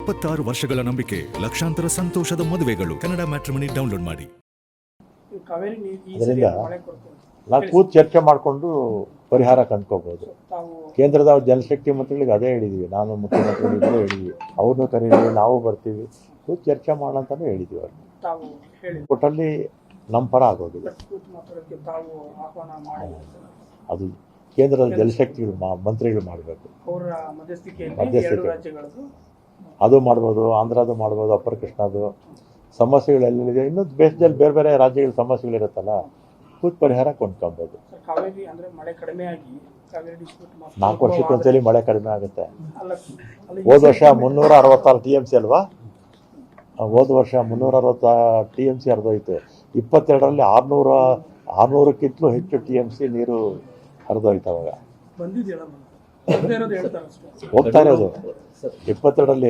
26 ವರ್ಷಗಳ ನಂಬಿಕೆ, ಲಕ್ಷಾಂತರ ಸಂತೋಷದ ಮದುವೆಗಳು. ಕನ್ನಡ ಮ್ಯಾಟ್ರಿಮನಿ ಡೌನ್ಲೋಡ್ ಮಾಡಿ. ಅದರಿಂದ ನಾವು ಕೂತು ಚರ್ಚೆ ಮಾಡಿಕೊಂಡು ಪರಿಹಾರ ಕಂಡ್ಕೋಬಹುದು. ಕೇಂದ್ರದ ಜಲಶಕ್ತಿ ಮಂತ್ರಿಗಳಿಗೆ ಅದೇ ಹೇಳಿದ್ವಿ, ನಾನು ಮುಖ್ಯಮಂತ್ರಿಗಳಿಗೂ ಹೇಳಿದ್ವಿ, ಅವ್ರನ್ನೂ ಕರೀತೀವಿ, ನಾವು ಬರ್ತೀವಿ, ಕೂತು ಚರ್ಚೆ ಮಾಡೋಂತಾನು ಹೇಳಿದ್ವಿ. ಅವ್ರಿಗೆ ಒಟ್ಟಲ್ಲಿ ನಮ್ಮ ಪರ ಆಗೋಗಿದೆ. ಅದು ಕೇಂದ್ರದ ಜಲಶಕ್ತಿ ಮಂತ್ರಿಗಳು ಮಾಡಬೇಕು. ಮಧ್ಯಸ್ಥಿಕೆ ಅದು ಮಾಡ್ಬೋದು, ಆಂಧ್ರದು ಮಾಡ್ಬೋದು, ಅಪ್ಪರ್ ಕೃಷ್ಣದು ಸಮಸ್ಯೆಗಳೆಲ್ಲಿದೆ. ಇನ್ನೂ ದೇಶದಲ್ಲಿ ಬೇರೆ ಬೇರೆ ರಾಜ್ಯಗಳ ಸಮಸ್ಯೆಗಳಿರುತ್ತಲ್ಲ, ಕೂತು ಪರಿಹಾರ ಕೊಂಡ್ಕೊಬೋದು. 4 ವರ್ಷಕ್ಕೊಂದ್ಸಲಿ ಮಳೆ ಕಡಿಮೆ ಆಗುತ್ತೆ. ಹೋದ ವರ್ಷ 366 TMC ಅಲ್ವಾ? ಹೋದ ವರ್ಷ 360 TMC ಹರಿದೋಯ್ತು. 22ರಲ್ಲಿ 600ಕ್ಕಿಂತಲೂ ಹೆಚ್ಚು TMC ನೀರು ಹರಿದೋಯ್ತು. ಅವಾಗ ಹೋಗ್ತಾ ಇರೋದು 22ರಲ್ಲಿ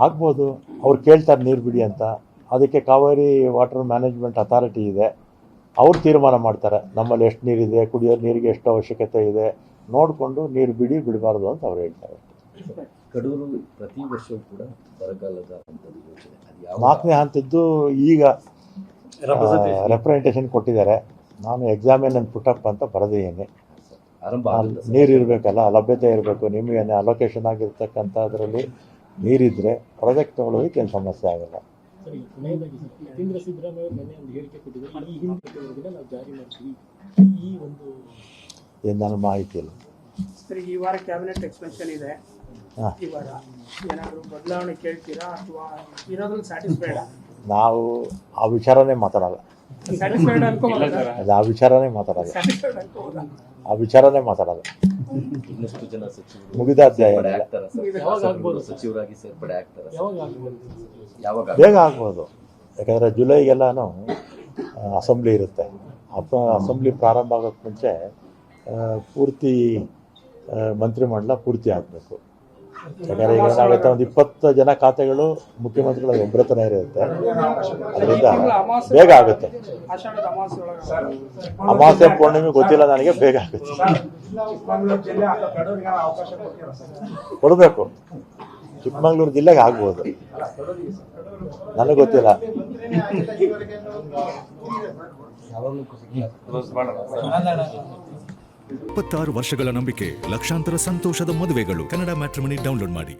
ಆಗ್ಬೋದು. ಅವ್ರು ಕೇಳ್ತಾರೆ ನೀರು ಬಿಡಿ ಅಂತ. ಅದಕ್ಕೆ ಕಾವೇರಿ ವಾಟರ್ ಮ್ಯಾನೇಜ್ಮೆಂಟ್ ಅಥಾರಿಟಿ ಇದೆ, ಅವ್ರು ತೀರ್ಮಾನ ಮಾಡ್ತಾರೆ ನಮ್ಮಲ್ಲಿ ಎಷ್ಟು ನೀರಿದೆ, ಕುಡಿಯೋ ನೀರಿಗೆ ಎಷ್ಟು ಅವಶ್ಯಕತೆ ಇದೆ ನೋಡಿಕೊಂಡು ನೀರು ಬಿಡಬಾರ್ದು ಅಂತ ಅವ್ರು ಹೇಳ್ತಾರೆ. ಕಡೂರು ಪ್ರತಿ ವರ್ಷವೂ ಕೂಡ ಬರಗಾಲದ 4ನೇ ಹಂತದ್ದು ಈಗ ರೆಪ್ರೆಸೆಂಟೇಷನ್ ಕೊಟ್ಟಿದ್ದಾರೆ. ನಾನು ಎಕ್ಸಾಮಿನ್ ಪುಟಪ್ ಅಂತ ಬರೆದಿದ್ದೀನಿ. ನೀರು ಇರಬೇಕಲ್ಲ, ಲಭ್ಯತೆ ಇರಬೇಕು. ನಿಮಗೆ ಅಲೋಕೇಶನ್ ಆಗಿರ್ತಕ್ಕಂಥ ಅದರಲ್ಲಿ ನೀರಿದ್ರೆ ಪ್ರಾಜೆಕ್ಟ್ ತಗೊಳ್ಳೋದಕ್ಕೆ ಏನು ಸಮಸ್ಯೆ ಆಗಲ್ಲ. ಏನು ನನ್ನ ಮಾಹಿತಿ ಇಲ್ಲ. ಈ ವಾರ ಕ್ಯಾಬಿನೆಟ್ ಎಕ್ಸ್ಪೆನ್ಷನ್ ಇದೆ. ಈ ವಾರ ಏನಾದರೂ ಬದಲಾವಣೆ ಕೇಳ್ತೀರಾ ಅಥವಾ ಇರೋದ್ರಲ್ಲಿ ಸ್ಯಾಟಿಸ್ಫೈಡ್? ನಾವು ಆ ವಿಚಾರನೇ ಮಾತಾಡಲ್ಲ. ಸ್ಯಾಟಿಸ್ಫೈಡ್ ಅನ್ಕೋಬಹುದು. ಆ ವಿಚಾರನೇ ಮಾತಾಡಲ್ಲ. ಆ ವಿಚಾರನೇ ಮಾತಾಡಲ್ಲ. ಇನ್ನಷ್ಟು ಜನ ಸಚಿವರು ಮುಗಿದ ಅಧ್ಯಾಯ ಸಚಿವರಾಗಿ ಸೇರ್ಪಡೆ ಆಗ್ತಾರೆ. ಬೇಗ ಆಗ್ಬೋದು. ಯಾಕಂದರೆ ಜುಲೈಗೆಲ್ಲನೂ ಅಸೆಂಬ್ಲಿ ಇರುತ್ತೆ. ಅಸೆಂಬ್ಲಿ ಪ್ರಾರಂಭ ಆಗೋಕ್ಕೆ ಮುಂಚೆ ಪೂರ್ತಿ ಮಂತ್ರಿಮಂಡಲ ಪೂರ್ತಿ ಆಗಬೇಕು. ಯಾಕಂದರೆ ಈಗ ಏನಾಗುತ್ತೆ, ಒಂದು 20 ಜನ ಖಾತೆಗಳು ಮುಖ್ಯಮಂತ್ರಿಗಳ ಒಬ್ಬರತನ ಇರುತ್ತೆ. ಅದರಿಂದ ಬೇಗ ಆಗುತ್ತೆ. ಅಮಾವಾಸ್ಯೆ ಪೂರ್ಣಿಮೆ ಗೊತ್ತಿಲ್ಲ ನನಗೆ, ಬೇಗ ಆಗುತ್ತೆ. ಕೊಡಬೇಕು. ಚಿಕ್ಕಮಗಳೂರು ಜಿಲ್ಲೆಗೆ ಆಗ್ಬೋದು, ನನಗೆ ಗೊತ್ತಿಲ್ಲ. 26 ವರ್ಷಗಳ ನಂಬಿಕೆ, ಲಕ್ಷಾಂತರ ಸಂತೋಷದ ಮದುವೆಗಳು. ಕನ್ನಡ ಮ್ಯಾಟ್ರಿಮನಿ ಡೌನ್ಲೋಡ್ ಮಾಡಿ.